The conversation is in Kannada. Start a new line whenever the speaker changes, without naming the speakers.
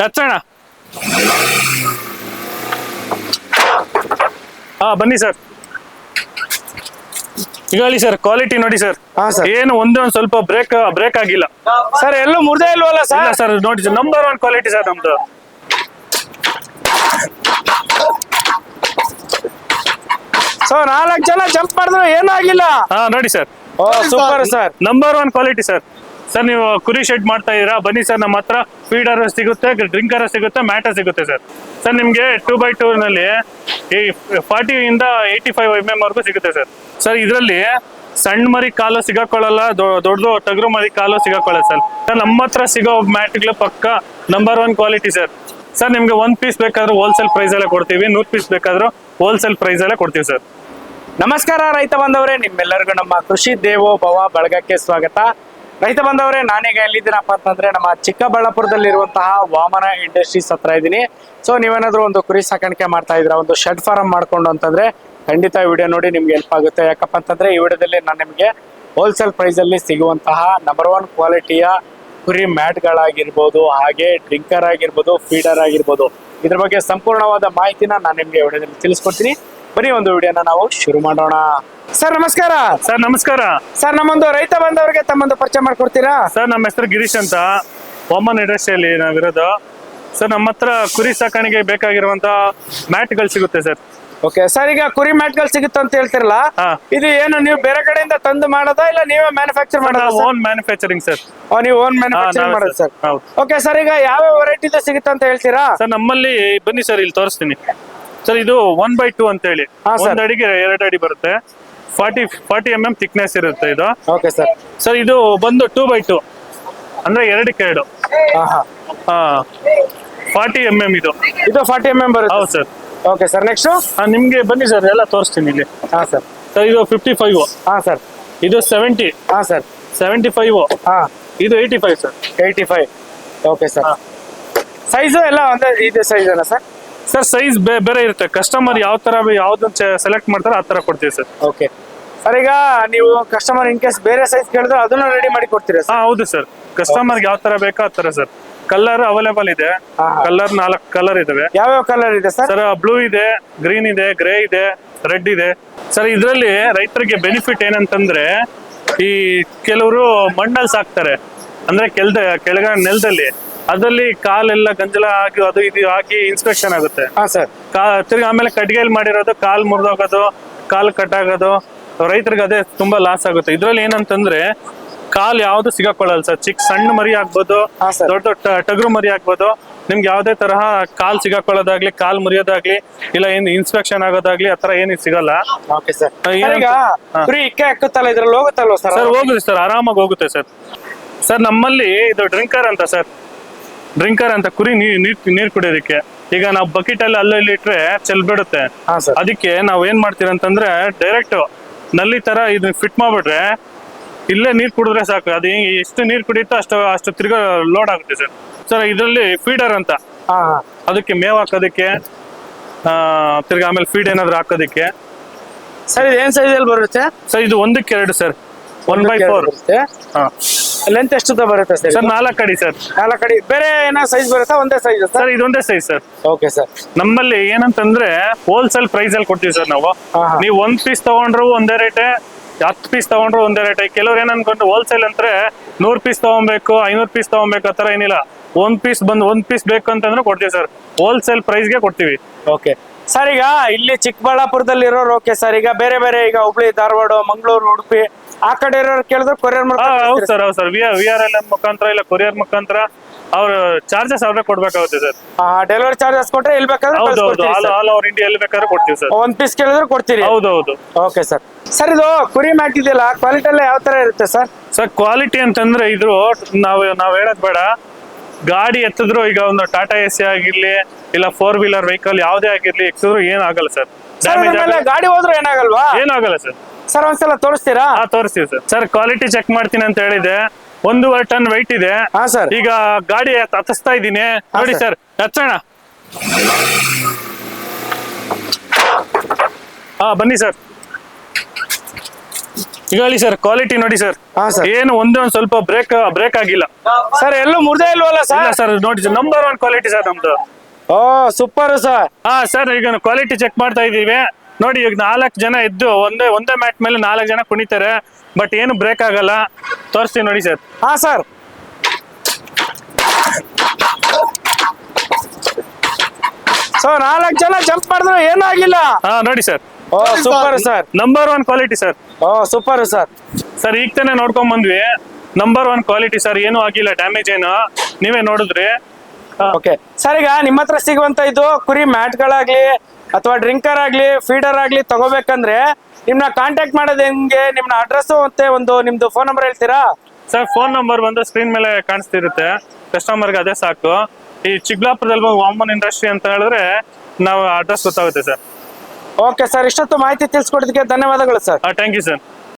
ಹಚ್ಚೋಣ. ಬನ್ನಿ ಸರ್. ಈಗ ಹೇಳಿ ಸರ್, ಕ್ವಾಲಿಟಿ ನೋಡಿ ಸರ್. ಏನು ಒಂದೇ ಒಂದು ಸ್ವಲ್ಪ ಬ್ರೇಕ್ ಆಗಿಲ್ಲ
ಸರ್. ಎಲ್ಲೂ ಮುರ್ದೇ ಇಲ್ವಲ್ಲ ಸರ್?
ಇಲ್ಲ ಸರ್, ನೋಡಿ ಸರ್, ನಂಬರ್ 1 ಕ್ವಾಲಿಟಿ ಸರ್ ನಮ್ದು.
ಸೊ 4 ಜನ ಜಂಪ್ ಮಾಡಿದ್ರು ಏನೂ ಆಗಿಲ್ಲ.
ನೋಡಿ sir,
super sir.
Number 1 quality sir. Sir ನೀವು ಕುರಿ ಶೆಡ್ ಮಾಡ್ತಾ ಇದೀರಾ, ಬನ್ನಿ ಸರ್, ನಮ್ಮ ಹತ್ರ ಫೀಡರ್ ಸಿಗುತ್ತೆ, ಡ್ರಿಂಕರ್ ಸಿಗುತ್ತೆ, ಮ್ಯಾಟ ಸಿಗುತ್ತೆ ಸರ್. ಸರ್ ನಿಮ್ಗೆ 2x2 ನಲ್ಲಿ 40 ಇಂದ 85 mm ವರೆಗೂ ಸಿಗುತ್ತೆ ಸರ್. ಸರ್ ಇದರಲ್ಲಿ ಸಣ್ಣ ಮರಿ ಕಾಲು ಸಿಗಾಕೊಳ್ಳಲ್ಲ, ದೊಡ್ಡದು ಟಗರು ಮರಿ ಕಾಲು ಸಿಗಾಕೊಳ್ಳಲ್ಲ ಸರ್. ನಮ್ಮ ಹತ್ರ ಸಿಗೋ ಮ್ಯಾಟ್ಗಳು ಪಕ್ಕ ನಂಬರ್ 1 ಕ್ವಾಲಿಟಿ ಸರ್. ಸರ್ ನಿಮ್ಗೆ 1 ಪೀಸ್ ಬೇಕಾದ್ರೂ ಹೋಲ್ಸೇಲ್ ಪ್ರೈಸ್ ಅಲ್ಲೇ ಕೊಡ್ತೀವಿ, 100 ಪೀಸ್ ಬೇಕಾದ್ರೂ ಹೋಲ್ಸೇಲ್ ಪ್ರೈಸ್ ಅಲ್ಲೇ ಕೊಡ್ತೀವಿ ಸರ್.
ನಮಸ್ಕಾರ ರೈತ ಬಂದವರೇ, ನಿಮ್ಮೆಲ್ಲರಿಗೂ ನಮ್ಮ ಕೃಷಿ ದೇವೋ ಭವ ಬಳಗಕ್ಕೆ ಸ್ವಾಗತ. ರೈತ ಬಂದವರೇ, ನಾನೀಗ ಎಲ್ಲಿದ್ದೀನಪ್ಪ ಅಂತಂದ್ರೆ ನಮ್ಮ ಚಿಕ್ಕಬಳ್ಳಾಪುರದಲ್ಲಿರುವಂತಹ ವಾಮನ ಇಂಡಸ್ಟ್ರೀಸ್ ಹತ್ರ ಇದ್ದೀನಿ. ಸೊ ನೀವೇನಾದ್ರೂ ಒಂದು ಕುರಿ ಸಾಕಾಣಿಕೆ ಮಾಡ್ತಾ ಇದ್ರ, ಒಂದು ಶೆಡ್ ಫಾರ್ಮ್ ಮಾಡ್ಕೊಂಡು ಅಂತಂದ್ರೆ ಖಂಡಿತ ವಿಡಿಯೋ ನೋಡಿ ನಿಮ್ಗೆ ಹೆಲ್ಪ್ ಆಗುತ್ತೆ. ಯಾಕಪ್ಪ ಅಂತಂದ್ರೆ ಈ ವಿಡಿಯೋದಲ್ಲಿ ನಾನು ನಿಮಗೆ ಹೋಲ್ಸೇಲ್ ಪ್ರೈಸ್ ಅಲ್ಲಿ ಸಿಗುವಂತಹ ನಂಬರ್ 1 ಕ್ವಾಲಿಟಿಯ ಕುರಿ ಮ್ಯಾಟ್ಗಳಾಗಿರ್ಬೋದು, ಹಾಗೆ ಡ್ರಿಂಕರ್ ಆಗಿರ್ಬೋದು, ಫೀಡರ್ ಆಗಿರ್ಬೋದು, ಇದ್ರ ಬಗ್ಗೆ ಸಂಪೂರ್ಣವಾದ ಮಾಹಿತಿನ ನಾನು ನಿಮ್ಗೆ ವಿಡಿಯೋದಲ್ಲಿ ತಿಳಿಸ್ಕೊಡ್ತೀನಿ. ಬನ್ನಿ ಒಂದು ವಿಡಿಯೋನ ನಾವು ಶುರು ಮಾಡೋಣ. ಸರ್ ನಮಸ್ಕಾರ.
ಸರ್ ನಮಸ್ಕಾರ.
ಸರ್ ನಮ್ಮೊಂದು ರೈತ ಬಂದವರಿಗೆ ತಮ್ಮೊಂದು ಪರಿಚಯ ಮಾಡ್ಕೊಡ್ತೀರಾ?
ಸರ್ ನಮ್ಮ ಹೆಸರು ಗಿರೀಶ್ ಅಂತ, ವಾಮನ್ ಇಂಡಸ್ಟ್ರಿಯಲ್ಲಿ ನಾವಿರೋದು. ಸರ್ ನಮ್ಮ ಹತ್ರ ಕುರಿ ಸಾಕಾಣಿಕೆ ಬೇಕಾಗಿರುವಂತ ಮ್ಯಾಟ್ಗಳು ಸಿಗುತ್ತೆ ಸರ್.
ಓಕೆ ಸರ್, ಈಗ ಕುರಿ ಮ್ಯಾಟ್ಗಳು ಸಿಗುತ್ತೆ ಅಂತ ಹೇಳ್ತಿರಲ್ಲ, ಇದು ಏನು ನೀವು ಬೇರೆ ಕಡೆಯಿಂದ ತಂದು ಮಾಡೋದಾ ಇಲ್ಲ ನೀವೇ ಮ್ಯಾನುಫ್ಯಾಕ್ಚರ್ ಮಾಡೋದಾ?
Own manufacturing sir.
ನೀವು ಓನ್ ಮ್ಯಾನುಫ್ಯಾಕ್ಚರಿಂಗ್ ಮಾಡೋದು ಸರ್. ಓಕೆ ಸರ್, ಈಗ ಯಾವ ವೆರೈಟಿ ಸಿಗುತ್ತೆ ಅಂತ ಹೇಳ್ತೀರಾ?
ಸರ್ ನಮ್ಮಲ್ಲಿ ಬನ್ನಿ ಸರ್, ಇಲ್ಲಿ ತೋರಿಸ್ತೀನಿ ಸರ್. ಇದು 1x2 ಅಂತ ಹೇಳಿ, 1 ಅಡಿಗೆ 2 ಅಡಿ ಬರುತ್ತೆ, 40 mm ಥಿಕ್ನೆಸ್ ಇರುತ್ತೆ ಇದು.
Okay sir.
ಸರ್ ಇದು ಬಂದು 2x2 ಅಂದ್ರೆ 2 40 mm ಇದು
40 mm ಬರುತ್ತೆ.
ಹೌದು ಸರ್.
ಓಕೆ ಸರ್, ನೆಕ್ಸ್ಟ್
ನಿಮ್ಗೆ ಬನ್ನಿ ಸರ್, ಎಲ್ಲ ತೋರಿಸ್ತೀನಿ ಇಲ್ಲಿ.
ಸರ್.
ಸರ್ ಇದು 55.
ಸರ್.
ಇದು 70.
ಸರ್.
75. ಇದು 85 ಸರ್.
85. Okay sir. ಸೈಜು ಎಲ್ಲ ಒಂದೇ ಇದೆ ಸೈಜ್ ಅಲ್ಲ ಸರ್?
ಸರ್ ಸೈಜ್ ಬೇರೆ ಇರುತ್ತೆ, ಕಸ್ಟಮರ್ ಯಾವ ತರ ಯಾವ್ದನ್ನ ಸೆಲೆಕ್ಟ್ ಮಾಡ್ತಾರೆ ಆ ತರ ಕೊಡ್ತೀವಿ ಸರ್.
ಓಕೆ ಸರ್, ಈಗ ನೀವು ಕಸ್ಟಮರ್ ಇನ್ ಕೇಸ್ ಬೇರೆ ಸೈಜ್ ಕೇಳಿದ್ರೆ ಅದನ್ನ ರೆಡಿ ಮಾಡಿ ಕೊಡ್ತೀರಾ?
ಹೌದು ಸರ್, ಕಸ್ಟಮರ್ ಯಾವ ತರ ಬೇಕೋ ಆ ತರ ಸರ್. ಕಲರ್ ಅವೈಲೇಬಲ್ ಇದೆ, ಕಲರ್ 4 ಕಲರ್ ಇದಾವೆ.
ಯಾವ್ಯಾವ ಕಲರ್ ಇದೆ ಸರ್?
ಸರ್ ಬ್ಲೂ ಇದೆ, ಗ್ರೀನ್ ಇದೆ, ಗ್ರೇ ಇದೆ, ರೆಡ್ ಇದೆ ಸರ್. ಇದ್ರಲ್ಲಿ ರೈತರಿಗೆ ಬೆನಿಫಿಟ್ ಏನಂತಂದ್ರೆ, ಈ ಕೆಲವರು ಮಣ್ಣಲ್ಲಿ ಸಾಕ್ತಾರೆ, ಅಂದ್ರೆ ಕೆಳಗಡೆ ನೆಲದಲ್ಲಿ, ಅದ್ರಲ್ಲಿ ಕಾಲೆಲ್ಲ ಗಂಜಲ ಆಗಿ ಅದು ಇದು ಆಗಿ ಇನ್ಸ್ಪೆಕ್ಷನ್ ಆಗುತ್ತೆ ತಿರ್ಗಿ. ಆಮೇಲೆ ಕಟ್ಗೆಲ್ ಮಾಡಿರೋದು ಕಾಲ್ ಮುರಿದೋಗೋದು, ಕಾಲ್ ಕಟ್ಟಾಗೋದು, ರೈತರಿಗೆ ಅದೇ ತುಂಬಾ ಲಾಸ್ ಆಗುತ್ತೆ. ಇದ್ರಲ್ಲಿ ಏನಂತಂದ್ರೆ ಕಾಲ್ ಯಾವ್ದು ಸಿಗಾಕೊಳ್ಳಲ್ಲ ಸರ್. ಸಣ್ಣ ಮರಿ ಆಗ್ಬೋದು, ದೊಡ್ಡ ಟಗರು ಮರಿ ಆಗ್ಬೋದು, ನಿಮ್ಗೆ ಯಾವ್ದೇ ತರಹ ಕಾಲ್ ಸಿಗಾಕೊಳ್ಳೋದಾಗ್ಲಿ, ಕಾಲ್ ಮುರಿಯೋದಾಗ್ಲಿ, ಇಲ್ಲ ಏನ್ ಇನ್ಸ್ಪೆಕ್ಷನ್ ಆಗೋದಾಗ್ಲಿ ಆತರ ಏನು ಸಿಗಲ್ಲ.
ಇದ್ರಲ್ಲಿ ಹೋಗುತ್ತಲ್ವ ಸರ್?
ಸರ್ ಹೋಗುತ್ತೆ ಸರ್, ಆರಾಮಾಗಿ ಹೋಗುತ್ತೆ ಸರ್. ಸರ್ ನಮ್ಮಲ್ಲಿ ಇದು ಡ್ರಿಂಕರ್ ಅಂತ ಸರ್, ಡ್ರಿಂಕರ್ ಅಂತ ಕುರಿ ನೀರ್ ಕುಡಿಯೋದಕ್ಕೆ. ಈಗ ನಾವು ಬಕೆಟ್ ಅಲ್ಲಿ ಅಲ್ಲಲ್ಲಿ ಇಟ್ರೆ ಚೆಲ್ ಬಿಡುತ್ತೆ, ಅದಕ್ಕೆ ನಾವ್ ಏನ್ ಮಾಡ್ತೀವಿ ಅಂತಂದ್ರೆ ಡೈರೆಕ್ಟ್ ನಲ್ಲಿ ತರ ಇದನ್ನ ಫಿಟ್ ಮಾಡ್ಬಿಟ್ರೆ ಇಲ್ಲೇ ನೀರ್ ಕುಡಿದ್ರೆ ಸಾಕು. ಅದು ಎಷ್ಟು ನೀರ್ ಕುಡಿಯುತ್ತೋ ಅಷ್ಟು ತಿರ್ಗಾ ಲೋಡ್ ಆಗುತ್ತೆ ಸರ್. ಸರ್ ಇದರಲ್ಲಿ ಫೀಡರ್ ಅಂತ, ಅದಕ್ಕೆ ಮೇವ್ ಹಾಕೋದಕ್ಕೆ, ತಿರ್ಗಾ ಆಮೇಲೆ ಫೀಡ್ ಏನಾದ್ರು ಹಾಕೋದಕ್ಕೆ.
ಸರ್ ಇದು ಏನ್ ಸೈಜ್ ಅಲ್ಲಿ ಬರುತ್ತೆ
ಸರ್? ಇದು 1:2 ಸರ್, 1x4.
ಲೆಂತ್ ಎಷ್ಟು ಬರುತ್ತೆ ಸರ್?
4 ಅಡಿ ಸರ್.
4 ಅಡಿ. ಬೇರೆ ಏನೋ ಸೈಜ್ ಬರುತ್ತಾ? ಒಂದೇ ಸೈಜ್
ಸರ್? ಇದೊಂದೇ ಸೈಜ್ ಸರ್.
Okay sir.
ನಮ್ಮಲ್ಲಿ ಏನಂತಂದ್ರೆ ಹೋಲ್ಸೇಲ್ ಪ್ರೈಸ್ ಅಲ್ಲಿ ಕೊಡ್ತೀವಿ ಸರ್ ನಾವು. ನೀವು 1 ಪೀಸ್ ತಗೊಂಡ್ರು ಒಂದೇ ರೇಟೆ, 10 ಪೀಸ್ ತಗೊಂಡ್ರು ಒಂದೇ ರೇಟೆ. ಕೆಲವ್ರು ಏನ್ ಅನ್ಕೊಂಡು ಹೋಲ್ಸೇಲ್ ಅಂದ್ರೆ 100 ಪೀಸ್ ತಗೊಬೇಕು, 500 ಪೀಸ್ ತಗೊಬೇಕು, ಆತರ ಏನಿಲ್ಲ. 1 ಪೀಸ್ ಬೇಕು ಅಂತಂದ್ರೆ ಕೊಡ್ತೀವಿ ಸರ್, ಹೋಲ್ಸೇಲ್ ಪ್ರೈಸ್ಗೆ ಕೊಡ್ತೀವಿ.
ಓಕೆ ಸರ್, ಈಗ ಇಲ್ಲಿ ಚಿಕ್ಕಬಳ್ಳಾಪುರದಲ್ಲಿ ಇರೋರು ಓಕೆ ಸರ್, ಈಗ ಬೇರೆ ಬೇರೆ ಈಗ ಹುಬ್ಳಿ, ಧಾರವಾಡ, ಮಂಗಳೂರು, ಉಡುಪಿ ಆ ಕಡೆ ಇರೋರು ಕೇಳಿದ್ರೆ ಕೊರಿಯರ್ ಮಾಡ್ತಾರೆ?
ಹೌದು ಸರ್, ಹೌದು ಸರ್. VRL ಮುಖಾಂತರ ಇಲ್ಲ ಕೊರಿಯರ್ ಮುಖಾಂತರ ಅವ್ರ ಚಾರ್ಜಸ್ ಅವ್ರೆ ಕೊಡ್ಬೇಕಾಗುತ್ತೆ ಸರ್.
ಡೆಲಿವರಿ ಚಾರ್ಜಸ್ ಕೊಟ್ರೆ ಎಲ್ಲಿ ಬೇಕಾದ್ರೆ
ಆಲ್ ಓವರ್ ಇಂಡಿಯಾ ಎಲ್ಲಿ ಬೇಕಾದ್ರೆ ಕೊಡ್ತೀವಿ ಸರ್.
1 ಪೀಸ್ ಕೇಳಿದ್ರೆ ಕೊಡ್ತೀರಿ?
ಹೌದೌದು.
Okay sir. ಸರ್ ಇದು ಕುರಿ ಮ್ಯಾಟ್ ಇದೆಯಲ್ಲ, ಕ್ವಾಲಿಟಿ ಎಲ್ಲ ಯಾವ ತರ ಇರುತ್ತೆ ಸರ್?
ಸರ್ ಕ್ವಾಲಿಟಿ ಅಂತಂದ್ರೆ ಇದು ನಾವ್ ಹೇಳೋದ್ ಬೇಡ, ಗಾಡಿ ಎತ್ತಿದ್ರು ಈಗ ಒಂದು ಟಾಟಾ AC ಆಗಿರ್ಲಿ ಇಲ್ಲ 4-wheeler ವೆಹಿಕಲ್ ಯಾವ್ದೇ ಆಗಿರ್ಲಿ ಎತ್ತಿದ್ರು ಏನಾಗಲ್ಲ ಸರ್.
ಗಾಡಿ ಹೋದ್ರೆ ಏನಾಗಲ್ವಾ?
ಏನಾಗಲ್ಲ ಸರ್.
ಸರ್ ಒಂದ್ಸಲ ತೋರಿಸ್ತೀರಾ?
ತೋರಿಸ್ತೀವಿ ಸರ್. ಸರ್ ಕ್ವಾಲಿಟಿ ಚೆಕ್ ಮಾಡ್ತೀನಿ ಅಂತ ಹೇಳಿದೆ, 1.5 ಟನ್ ವೈಟ್ ಇದೆ
ಸರ್.
ಈಗ ಗಾಡಿ ಹತ್ತಿಸ್ತಾ ಇದ್ದೀನಿ ನೋಡಿ ಸರ್, ಹಚ್ಚೋಣ. ಬನ್ನಿ ಸರ್. ಈಗ ಹೇಳಿ ಸರ್, ಕ್ವಾಲಿಟಿ ನೋಡಿ ಸರ್.
ಹಾ ಸರ್.
ಏನು ಒಂದ್ ಸ್ವಲ್ಪ ಬ್ರೇಕ್ ಆಗಿಲ್ಲ
ಸರ್ ಎಲ್ಲೂ ಮುರ್ದೇ ಇಲ್ವಲ್ಲ
ಇಲ್ಲ
ಸರ್?
ಸರ್. ನೋಡಿ ಸರ್, ನಂಬರ್ 1 ಕ್ವಾಲಿಟಿ ಸರ್ ನಮ್ದು.
ಓ ಸೂಪರ್ ಸರ್.
ಹಾ ಸರ್, ಈಗ ಕ್ವಾಲಿಟಿ ಚೆಕ್ ಮಾಡ್ತಾ ಇದೀವಿ. ನೋಡಿ, ಈಗ 4 ಜನ ಇದ್ದು ಒಂದೇ ಮ್ಯಾಟ್ ಮೇಲೆ 4 ಜನ ಕುಣಿತಾರೆ, ಬಟ್ ಏನು ಬ್ರೇಕ್ ಆಗಲ್ಲ. ತೋರಿಸ್ತೀವಿ ನೋಡಿ ಸರ್.
ಹಾ ಸರ್. ಸೊ 4 ಜನ ಜಂಪ್ ಮಾಡಿದ್ರು ಏನೂ ಆಗಿಲ್ಲ.
ಹಾ ನೋಡಿ ಸರ್.
ಓ super sir.
Number 1 quality sir.
ಓ ಸೂಪರ್ ಸರ್.
ಸರ್ ಈಗ ತಾನೇ ನೋಡ್ಕೊಂಡ್ ಬಂದ್ವಿ. ನಂಬರ್ 1 ಕ್ವಾಲಿಟಿ ಸರ್, ಏನು ಆಗಿಲ್ಲ, ಡ್ಯಾಮೇಜ್ ಏನು, ನೀವೇ ನೋಡಿದ್ರಿ.
ಓಕೆ ಸರ್, ಈಗ ನಿಮ್ಮ ಹತ್ರ ಸಿಗುವಂತ ಇದು ಕುರಿ ಮ್ಯಾಟ್ಗಳಾಗ್ಲಿ ಅಥವಾ ಡ್ರಿಂಕರ್ ಆಗ್ಲಿ ಫೀಡರ್ ಆಗ್ಲಿ ತಗೋಬೇಕಂದ್ರೆ ನಿಮ್ನ ಕಾಂಟ್ಯಾಕ್ಟ್ ಮಾಡೋದು ಹೆಂಗೆ? ನಿಮ್ನ ಅಡ್ರೆಸ್ ಮತ್ತೆ ಒಂದು ನಿಮ್ದು ಫೋನ್ ನಂಬರ್ ಹೇಳ್ತೀರಾ?
ಸರ್ ಫೋನ್ ನಂಬರ್ ಬಂದು ಸ್ಕ್ರೀನ್ ಮೇಲೆ ಕಾಣಿಸ್ತಿರುತ್ತೆ, ಕಸ್ಟಮರ್ಗೆ ಅದೇ ಸಾಕು. ಈ ಚಿಕ್ಕಬಳ್ಳಾಪುರದಲ್ಲಿ ವಾಮನ್ ಇಂಡಸ್ಟ್ರಿ ಅಂತ ಹೇಳಿದ್ರೆ ನಾವು ಅಡ್ರೆಸ್ ಗೊತ್ತಾಗುತ್ತೆ ಸರ್.
ಓಕೆ ಸರ್, ಇಷ್ಟೊತ್ತು ಮಾಹಿತಿ ತಿಳಿಸ್ಕೊಡೋದಕ್ಕೆ ಧನ್ಯವಾದಗಳು ಸರ್.
Thank you sir.